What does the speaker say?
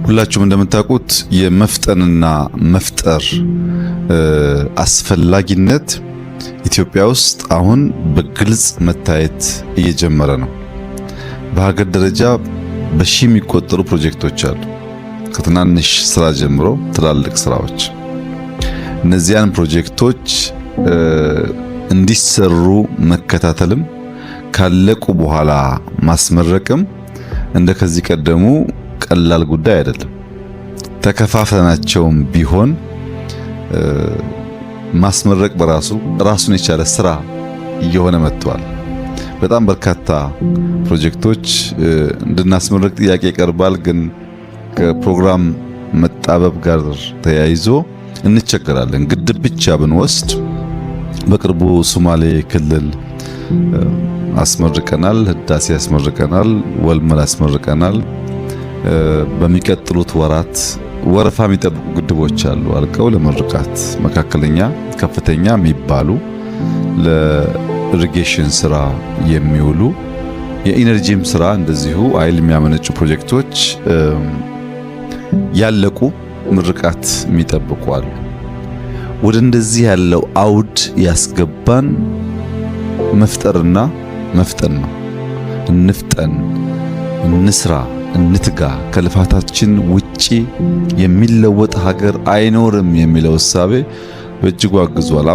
ሁላችሁም እንደምታውቁት የመፍጠንና መፍጠር አስፈላጊነት ኢትዮጵያ ውስጥ አሁን በግልጽ መታየት እየጀመረ ነው። በሀገር ደረጃ በሺ የሚቆጠሩ ፕሮጀክቶች አሉ። ከትናንሽ ስራ ጀምሮ ትላልቅ ስራዎች። እነዚያን ፕሮጀክቶች እንዲሰሩ መከታተልም ካለቁ በኋላ ማስመረቅም እንደከዚህ ቀደሙ ቀላል ጉዳይ አይደለም። ተከፋፍለናቸውም ቢሆን ማስመረቅ በራሱ ራሱን የቻለ ስራ እየሆነ መጥቷል። በጣም በርካታ ፕሮጀክቶች እንድናስመረቅ ጥያቄ ይቀርባል። ግን ከፕሮግራም መጣበብ ጋር ተያይዞ እንቸገራለን። ግድብ ብቻ ብንወስድ በቅርቡ ሶማሌ ክልል አስመርቀናል፣ ህዳሴ አስመርቀናል፣ ወልመል አስመርቀናል። በሚቀጥሉት ወራት ወረፋ የሚጠብቁ ግድቦች አሉ አልቀው ለመርቃት መካከለኛ ከፍተኛ የሚባሉ ለኢሪጌሽን ስራ የሚውሉ የኢነርጂም ስራ እንደዚሁ ኃይል የሚያመነጩ ፕሮጀክቶች ያለቁ ምርቃት የሚጠብቁ አሉ። ወደ እንደዚህ ያለው አውድ ያስገባን መፍጠርና መፍጠን ነው። እንፍጠን፣ እንስራ፣ እንትጋ። ከልፋታችን ውጪ የሚለወጥ ሀገር አይኖርም የሚለው እሳቤ በእጅጉ አግዟል።